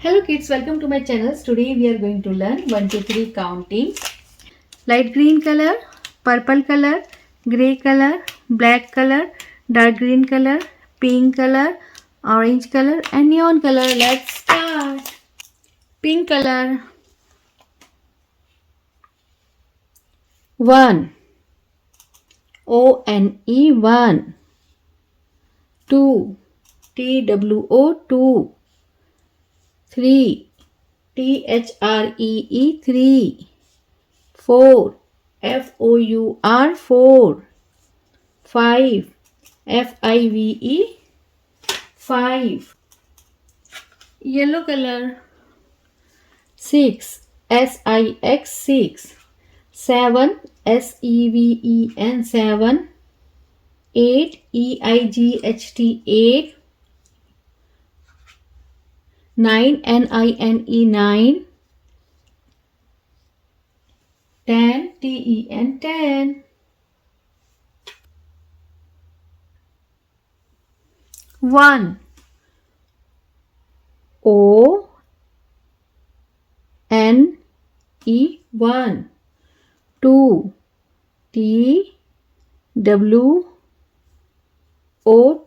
Hello kids, welcome to my channel. Today we are going to learn 1 to 3 counting. Light green color, purple color, grey color, black color, dark green color, pink color, orange color and neon color. Let's start. Pink color. 1. O-N-E 1. 2. T-W-O 2. 3. T-H-R-E-E 3. 4. F-O-U-R 4. 5. F-I-V-E 5. Yellow color. 6. S-I-X 6. 7. S-E-V-E-N 7. 8. E-I-G-H-T 8. 9. N-I-N-E 9. 10. T-E-N 10. 1. O-N-E 1. 2. T-W-O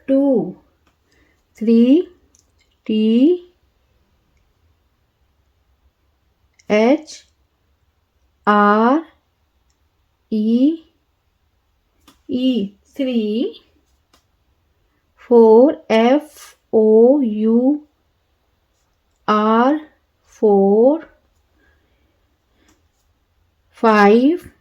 2. 3. T-H-R-E-E 3. 4. F-O-U-R 4. 5.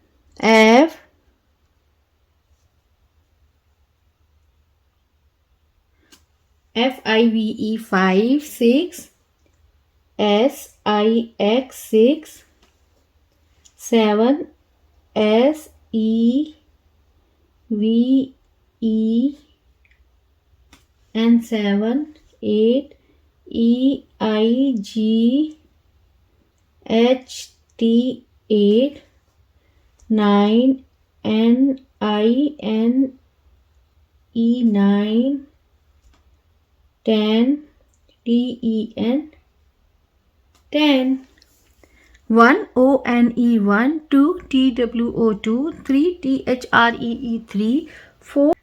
F-I-V-E 5. 6. S-I-X 6. 7. S-E-V-E-N 7. 8. E-I-G-H-T 8. 9. N-I-N-E 9. 10. T-E-N 10. 1. O-N-E 1. 2. T-W-O 2. 3. T-H-R-E-E 3. 4.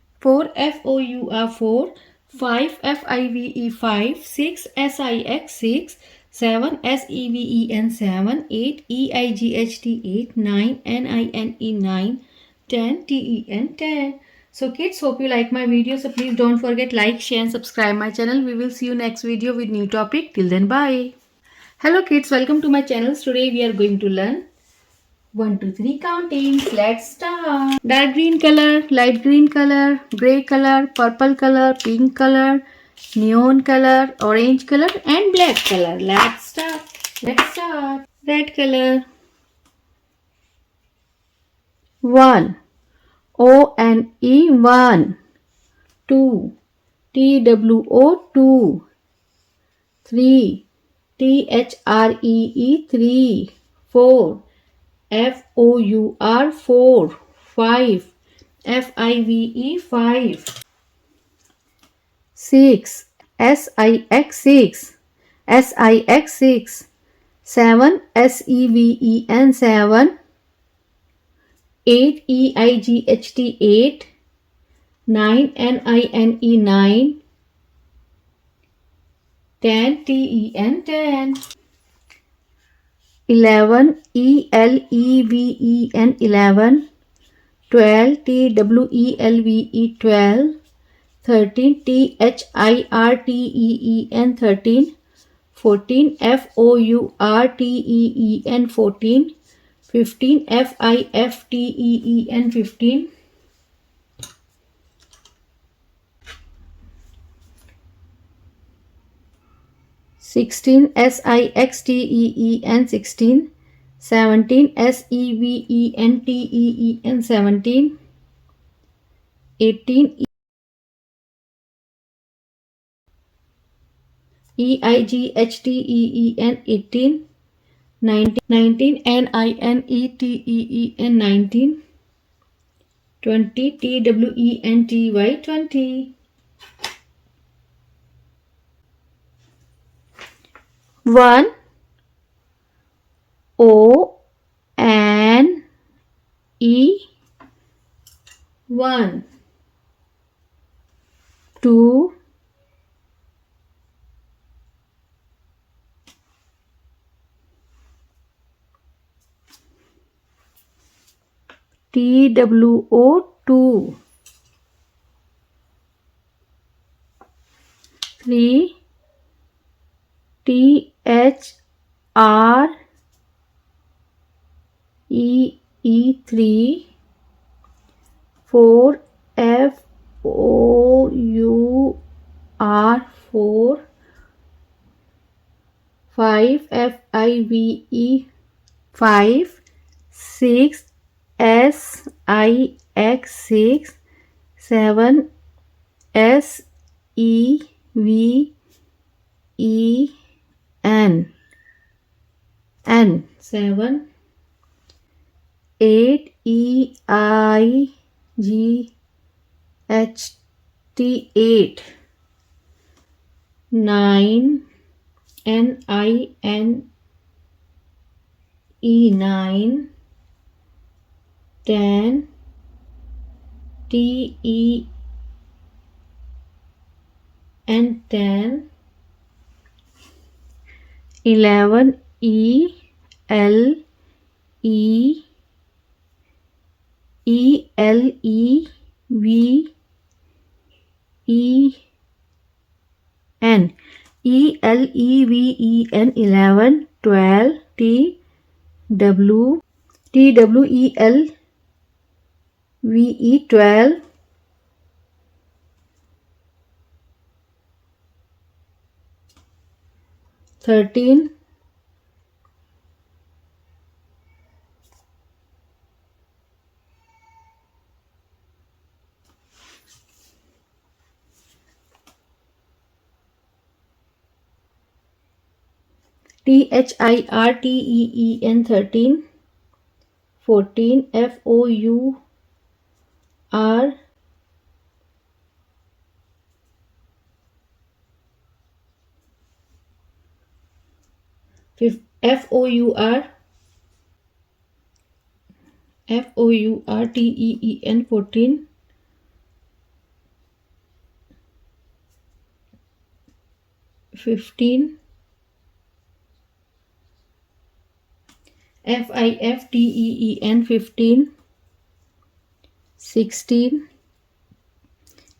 F-O-U-R 4. 5. F-I-V-E 5. 6. S-I-X 6. 7. S-E-V-E-N 7. 8. E-I-G-H-T 8. 9. N-I-N-E 9. 10. T-E-N 10. So kids, hope you like my video. So please don't forget like, share and subscribe my channel. We will see you next video with new topic. Till then, bye. Hello kids, welcome to my channel. Today we are going to learn 1 to 3 countings. Let's start. Dark green color, light green color, grey color, purple color, pink color, neon color, orange color and black color. Let's start. Red color. 1. O-N-E 1. 2. T-W-O 2. 3. T-H-R-E-E 3. 4. F-O-U-R 4. 5. F-I-V-E 5. 6. S-I-X 6. S-I-X 6. 7. S-E-V-E-N 7. 8. E-I-G-H-T 8. 9. N-I-N-E 9. 10. T-E-N 10. 11. E-L-E-V-E-N 11. 12. T-W-E-L-V-E 12. 13. T-H-I-R-T-E-E-N 13. 14. F-O-U-R-T-E-E-N 14. 15. F-I-F-T-E-E-N 15. 16. S-I-X-T-E-E-N 16. 17. S-E-V-E-N-T-E-E-N 17. 18. E-I-G-H-T-E-E-N 18. 19. N-I-N-E-T-E-E-N 19. 20. T-W-E-N-T-Y 20. 1 O N E 1 2 TWO 2 3 THREE 3 4 FOUR 4 5 FIVE 5 6 SIX 6 7 SEVEN 7 8 EIGHT 8 9 NINE 9 10 TEN 10 11 ELEVEN 11 12 TWELVE 12 13 THIRTEEN 13 14 FOUR FOURTEEN 14 15 FIFTEEN 15 16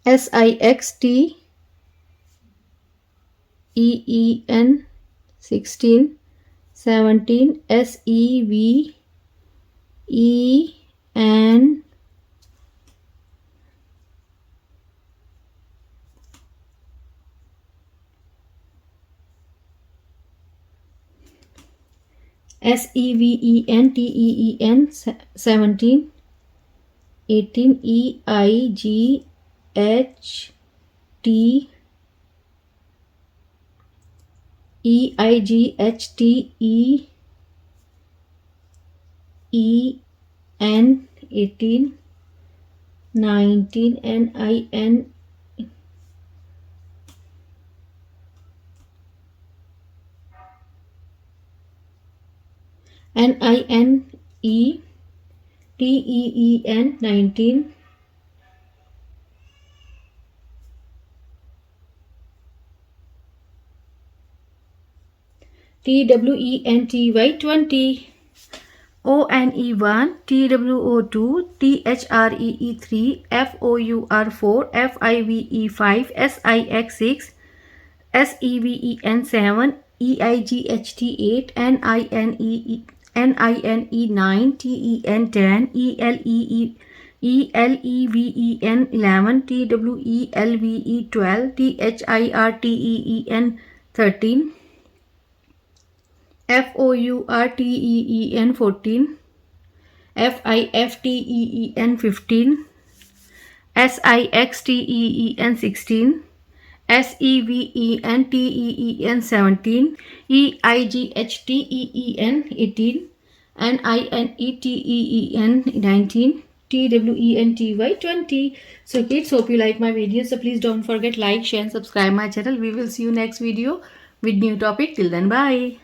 SIXTEEN 16 17 SEVEN 17 18 EIGHTEEN 18 19 NINETEEN 19 TWENTY 20 ONE1 TWO2 THREE 3 FOUR 4 FIVE 5 SIX 6 SEVEN 7 EIGHT 8 NINE 9 TEN 10 ELEVEN 11 TWELVE 12 THIRTEEN 13 FOURTEEN 14 FIFTEEN 15 SIXTEEN 16 SEVENTEEN 17 EIGHTEEN 18 NINETEEN 19 TWENTY 20. So kids, hope you like my video. So please don't forget like, share and subscribe my channel. We will see you next video. with new topic. Till then, bye.